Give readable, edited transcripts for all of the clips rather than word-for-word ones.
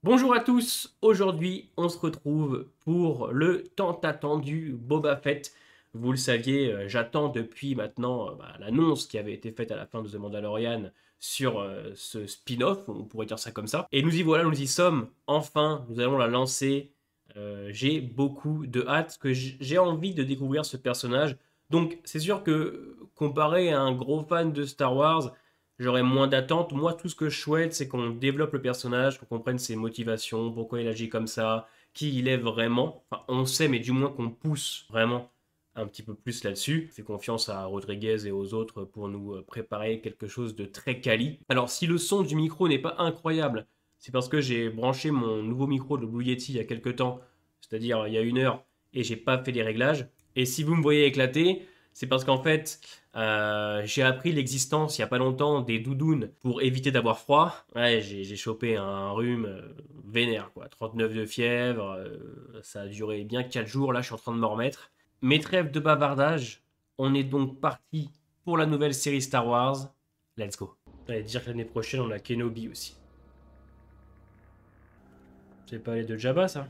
Bonjour à tous, aujourd'hui on se retrouve pour le tant attendu Boba Fett. Vous le saviez, j'attends depuis maintenant l'annonce qui avait été faite à la fin de The Mandalorian sur ce spin-off, on pourrait dire ça comme ça. Et nous y voilà, nous y sommes, enfin, nous allons la lancer. J'ai beaucoup de hâte, parce que j'ai envie de découvrir ce personnage. Donc c'est sûr que comparé à un gros fan de Star Wars, j'aurais moins d'attentes. Moi, tout ce que je souhaite, c'est qu'on développe le personnage, qu'on comprenne ses motivations, pourquoi il agit comme ça, qui il est vraiment. Enfin, on sait, mais du moins qu'on pousse vraiment un petit peu plus là-dessus. Je fais confiance à Rodriguez et aux autres pour nous préparer quelque chose de très quali. Alors, si le son du micro n'est pas incroyable, c'est parce que j'ai branché mon nouveau micro de Blue Yeti il y a quelques temps, c'est-à-dire il y a une heure, et j'ai pas fait les réglages. Et si vous me voyez éclater, c'est parce qu'en fait, j'ai appris l'existence il y a pas longtemps des doudounes pour éviter d'avoir froid. Ouais, j'ai chopé un rhume vénère, quoi. 39 de fièvre, ça a duré bien 4 jours. Là, je suis en train de m'en remettre. Mes trêves de bavardage, on est donc parti pour la nouvelle série Star Wars. Let's go. J'allais dire que l'année prochaine, on a Kenobi aussi. C'est pas les de Jabba, ça?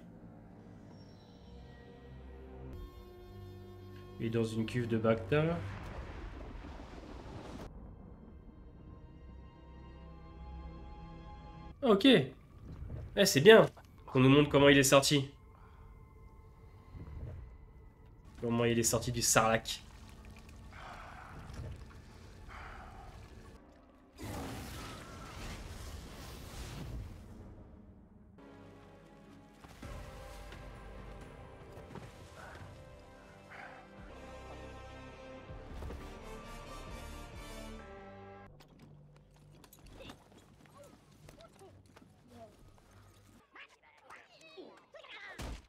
Il est dans une cuve de Bacta. Ok. C'est bien qu'on nous montre comment il est sorti. Comment il est sorti du Sarlacc.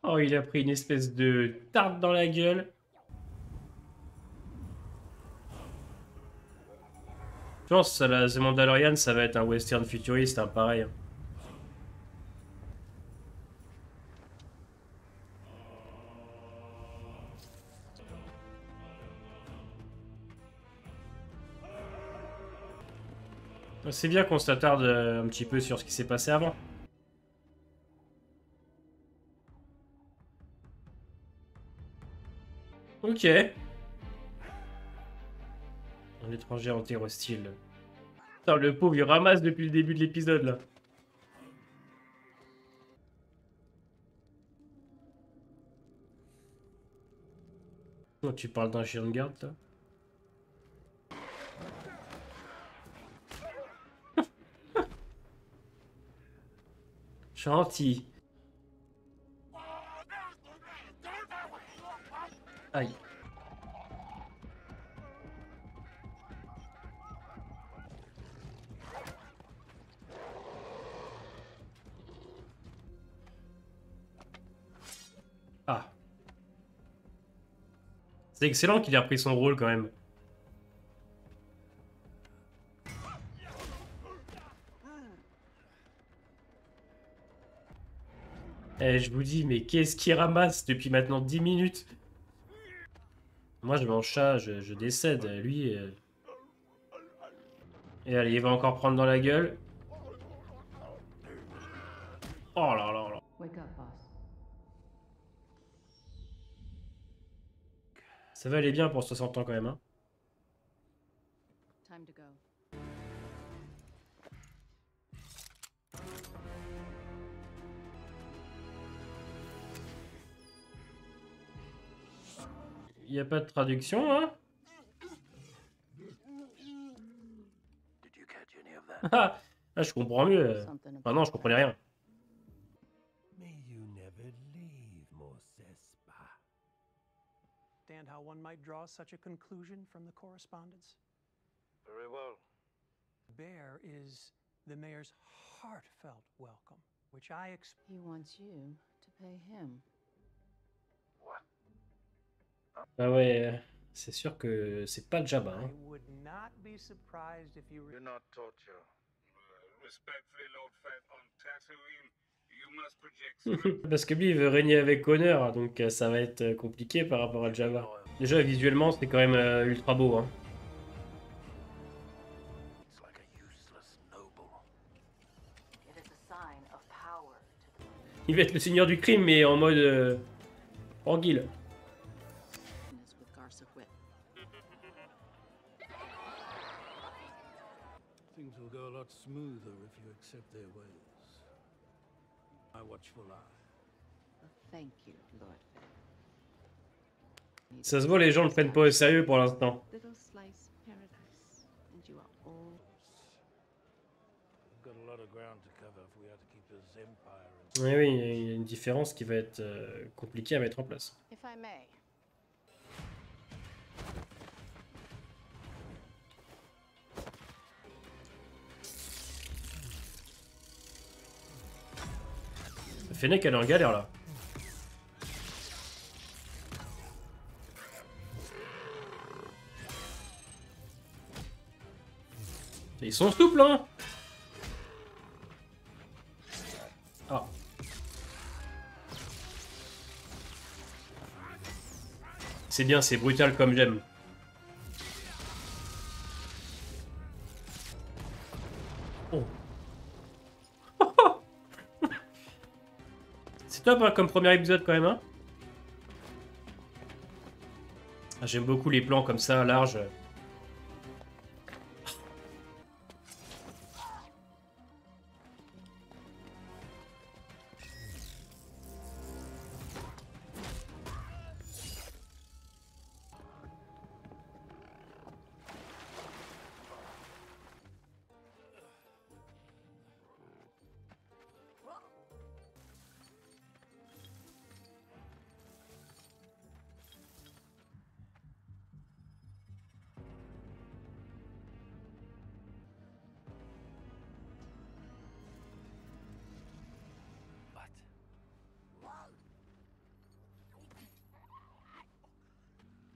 Oh, il a pris une espèce de tarte dans la gueule. Je pense que The Mandalorian, ça va être un western futuriste, hein, pareil. C'est bien qu'on s'attarde un petit peu sur ce qui s'est passé avant. Ok. Un étranger en terre hostile. Putain, le pauvre, il ramasse depuis le début de l'épisode, là. Oh, tu parles d'un chien de garde, là. Gentil. Aïe. Ah. C'est excellent qu'il ait repris son rôle, quand même. Je vous dis, mais qu'est-ce qu'il ramasse depuis maintenant 10 minutes? Moi, je mange ça, je décède. Lui... Et allez, il va encore prendre dans la gueule. Oh là là là. Wake up, boss. Ça va aller bien pour 60 ans quand même, hein. Time to go. Il n'y a pas de traduction, hein? Ah, ah, je comprends mieux. Something Enfin non, about je that. comprenais rien. May you never leave, Mos Espa. Understand how one might draw such a conclusion from the correspondence? Very well. Bear is the mayor's heartfelt welcome, which He wants you to pay him. Ah ouais, c'est sûr que c'est pas le Jabba, I hein. would not be surprised if you You're not torture. Respectfully, Lord Fett, on Tatooine, you must project Parce que lui, il veut régner avec honneur, donc ça va être compliqué par rapport à Jabba. Déjà, visuellement, c'est quand même ultra beau, hein. It's like a useless noble. It is a sign of power Il va être le seigneur du crime, mais en mode tranquille. With Garza Whip. Things will go a lot smoother if you accept their ways. My watchful eye. Well, thank you, Lord Fay. Ça se voit, les gens le prennent pas au sérieux pour l'instant. Little slice paradise, and you are all. We've got a lot of ground to cover if we are to keep this empire. Oui, oui, il y a une différence qui va être compliquée à mettre en place. If I may. Fennec, elle est en galère là. Ils sont souples, hein. Ah. C'est bien, c'est brutal comme j'aime. Oh. C'est top hein, comme premier épisode quand même. Hein. Ah, j'aime beaucoup les plans comme ça, larges.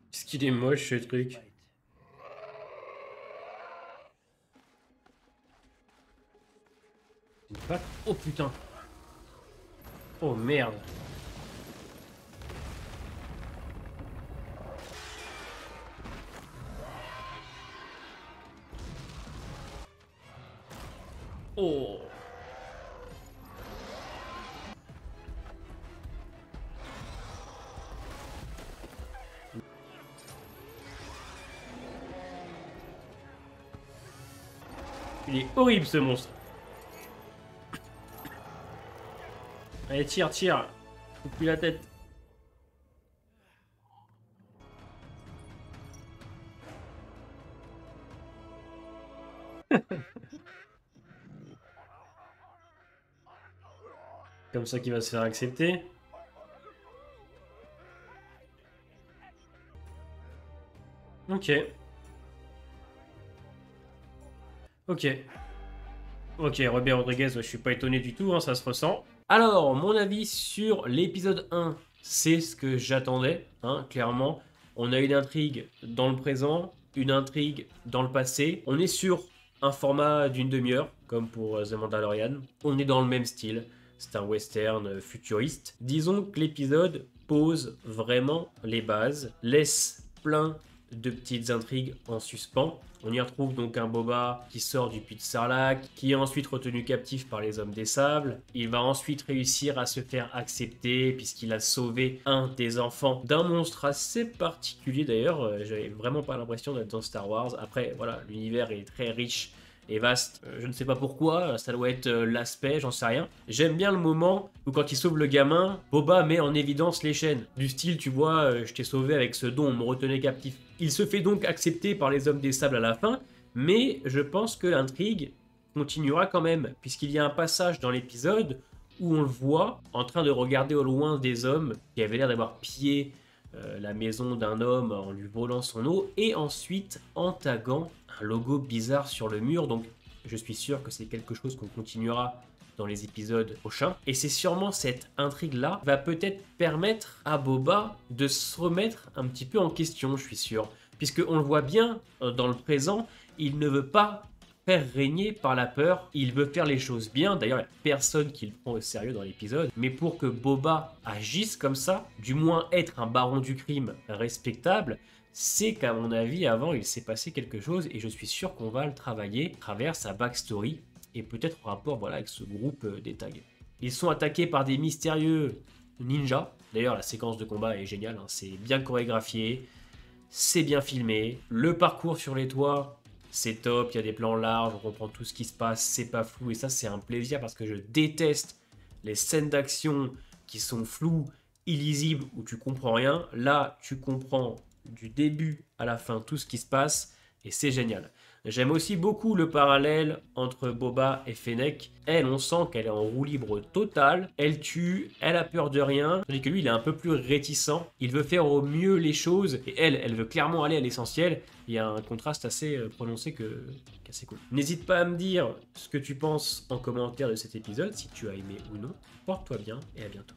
Qu'est-ce qu'il est moche ce truc. Une patte. Oh putain. Oh merde. Oh. Il est horrible ce monstre. Allez, tire, tire. Coupe-lui la tête. Comme ça qu'il va se faire accepter. Ok. Ok. Ok, Robert Rodriguez, je suis pas étonné du tout, hein, ça se ressent. Alors, mon avis sur l'épisode 1, c'est ce que j'attendais, hein, clairement. On a une intrigue dans le présent, une intrigue dans le passé. On est sur un format d'une demi-heure, comme pour The Mandalorian. On est dans le même style, c'est un western futuriste. Disons que l'épisode pose vraiment les bases, laisse plein de petites intrigues en suspens. On y retrouve donc un Boba qui sort du puits de Sarlacc, qui est ensuite retenu captif par les Hommes des Sables. Il va ensuite réussir à se faire accepter puisqu'il a sauvé un des enfants d'un monstre assez particulier d'ailleurs. J'avais vraiment pas l'impression d'être dans Star Wars. Après, voilà, l'univers est très riche et vaste. Je ne sais pas pourquoi, ça doit être l'aspect, j'en sais rien. J'aime bien le moment où quand il sauve le gamin, Boba met en évidence les chaînes. Du style, tu vois, je t'ai sauvé avec ce don, on me retenait captif. Il se fait donc accepter par les Hommes des Sables à la fin, mais je pense que l'intrigue continuera quand même, puisqu'il y a un passage dans l'épisode où on le voit en train de regarder au loin des hommes qui avaient l'air d'avoir pillé la maison d'un homme en lui volant son eau, et ensuite en taguant un logo bizarre sur le mur, donc je suis sûr que c'est quelque chose qu'on continuera dans les épisodes prochains. Et c'est sûrement cette intrigue-là va peut-être permettre à Boba de se remettre un petit peu en question, je suis sûr. Puisqu'on le voit bien dans le présent, il ne veut pas faire régner par la peur, il veut faire les choses bien. D'ailleurs, il n'y a personne qui le prend au sérieux dans l'épisode. Mais pour que Boba agisse comme ça, du moins être un baron du crime respectable, c'est qu'à mon avis, avant, il s'est passé quelque chose et je suis sûr qu'on va le travailler à travers sa backstory et peut-être en rapport voilà, avec ce groupe des tags. Ils sont attaqués par des mystérieux ninjas. D'ailleurs, la séquence de combat est géniale, hein. C'est bien chorégraphié, c'est bien filmé. Le parcours sur les toits, c'est top, il y a des plans larges, on comprend tout ce qui se passe, c'est pas flou. Et ça, c'est un plaisir parce que je déteste les scènes d'action qui sont floues, illisibles, où tu comprends rien. Là, tu comprends du début à la fin tout ce qui se passe et c'est génial. J'aime aussi beaucoup le parallèle entre Boba et Fennec. Elle, on sent qu'elle est en roue libre totale. Elle tue, elle a peur de rien. Tandis que lui, il est un peu plus réticent. Il veut faire au mieux les choses. Et elle veut clairement aller à l'essentiel. Il y a un contraste assez prononcé qui est assez cool. N'hésite pas à me dire ce que tu penses en commentaire de cet épisode, si tu as aimé ou non. Porte-toi bien et à bientôt.